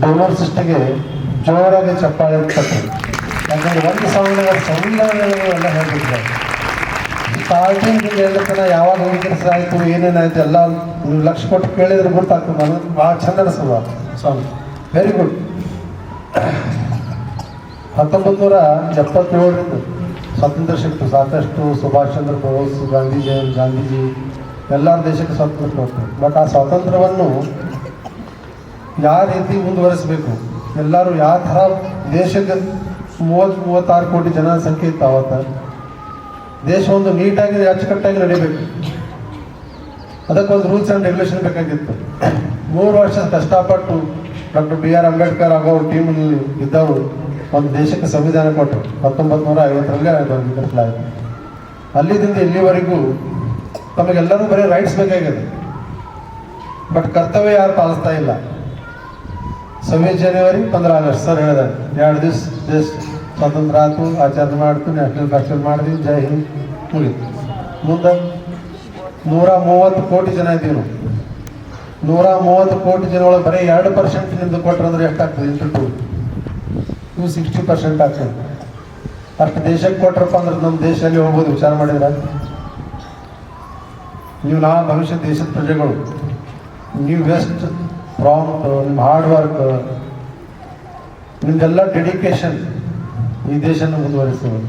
Donor ಸಿಸ್ಟಿಗೆ ಜೋರಾಗಿ ಚಪ್ಪಾಳೆ ತಪ್ಪು. ಯಾಕಂದರೆ ಒಂದು ಸಂವಿಧಾನಗಳೆಲ್ಲ ಹೇಳ್ತಿದ್ದಾರೆ. ಸ್ಟಾರ್ಟಿಂಗ್ ಹೇಳ್ತನ ಯಾವಾಗ ಹೋಗಿ ಕೆಲಸ ಆಯಿತು ಏನೇನಾಯಿತು ಎಲ್ಲ ನೀವು ಲಕ್ಷ ಕೊಟ್ಟು ಕೇಳಿದ್ರೆ ಗೊತ್ತಾಗ್ತದೆ. ಅನ್ನೋದು ಭಾಳ ಚಂದ ಅನಿಸ್ತದ ಸಾಂಗ್. Very good. 1977ರಿಂದ ಸ್ವಾತಂತ್ರ್ಯ ಸಿಕ್ತು. ಸಾಕಷ್ಟು ಸುಭಾಷ್ ಚಂದ್ರ ಬೋಸ್, ಗಾಂಧೀಜಿ ಎಲ್ಲ ದೇಶಕ್ಕೆ ಸ್ವಾತಂತ್ರ್ಯ ಕೊಡ್ತಾರೆ. ಬಟ್ ಆ ಸ್ವಾತಂತ್ರ್ಯವನ್ನು ಯಾವ ರೀತಿ ಮುಂದುವರಿಸಬೇಕು, ಎಲ್ಲರೂ ಯಾವ ಥರ ದೇಶಕ್ಕೆ 30-36 ಕೋಟಿ ಜನಸಂಖ್ಯೆ ಇತ್ತು ಆವತ್ತು. ದೇಶ ಒಂದು ನೀಟಾಗಿ ಅಚ್ಚುಕಟ್ಟಾಗಿ ನಡೀಬೇಕು. ಅದಕ್ಕೊಂದು ರೂಲ್ಸ್ ಆ್ಯಂಡ್ ರೆಗ್ಯುಲೇಷನ್ ಬೇಕಾಗಿತ್ತು. 3 ವರ್ಷ ಕಷ್ಟಪಟ್ಟು ಡಾಕ್ಟರ್ BR ಅಂಬೇಡ್ಕರ್ ಆಗೋ ಟೀಮಲ್ಲಿ ಇದ್ದವರು ಒಂದು ದೇಶಕ್ಕೆ ಸಂವಿಧಾನ ಕೊಟ್ಟರು 1950ರಲ್ಲಿ ಆಯಿತು. ಅಲ್ಲಿದಿಂದ ಇಲ್ಲಿವರೆಗೂ ತಮಗೆಲ್ಲರೂ ಬರೀ ರೈಟ್ಸ್ ಬೇಕಾಗಿದೆ, ಬಟ್ ಕರ್ತವ್ಯ ಯಾರು ಪಾಲಿಸ್ತಾ ಇಲ್ಲ. 26 ಜನವರಿ 15 ಆಗಸ್ಟ್ ಸರ್ ಹೇಳಿದ್ದಾರೆ, 2 ದಿವಸ ದೇಶ ಸ್ವಾತಂತ್ರ್ಯ ಆಯ್ತು, ಆಚರಣೆ ಮಾಡ್ತು, ನ್ಯಾಷನಲ್ ಫೆಸ್ಟಿವಲ್ ಮಾಡಿದ್ವಿ, ಜೈ ಹಿಂದ್ ಮುಗಿತು. ಮುಂದೆ 130 ಕೋಟಿ ಜನ ಇದ್ದೀವಿ ನಾವು. 130 ಕೋಟಿ ಜನ ಒಳಗೆ ಬರೀ 2% ನಿಮ್ದು ಕೊಟ್ಟರೆ ಅಂದ್ರೆ ಎಷ್ಟಾಗ್ತದೆ? ಇಂಟು 60% ಆಗ್ತದೆ. ಅಷ್ಟು ದೇಶಕ್ಕೆ ಕೊಟ್ರಪ್ಪ ಅಂದ್ರೆ ನಮ್ಮ ದೇಶದಲ್ಲಿ ಹೋಗ್ಬೋದು. ವಿಚಾರ ಮಾಡಿದ್ರೆ ನೀವು ನಾ ಭವಿಷ್ಯ ದೇಶದ ಪ್ರಜೆಗಳು, ನೀವು ವೆಸ್ಟ್ ಪ್ರಾಂಪ್ಟ್, ನಿಮ್ಮ ಹಾರ್ಡ್ ವರ್ಕ್, ನಿಮ್ದೆಲ್ಲ ಡೆಡಿಕೇಶನ್ ಈ ದೇಶನ ಮುಂದುವರಿಸ್ಬೋದು.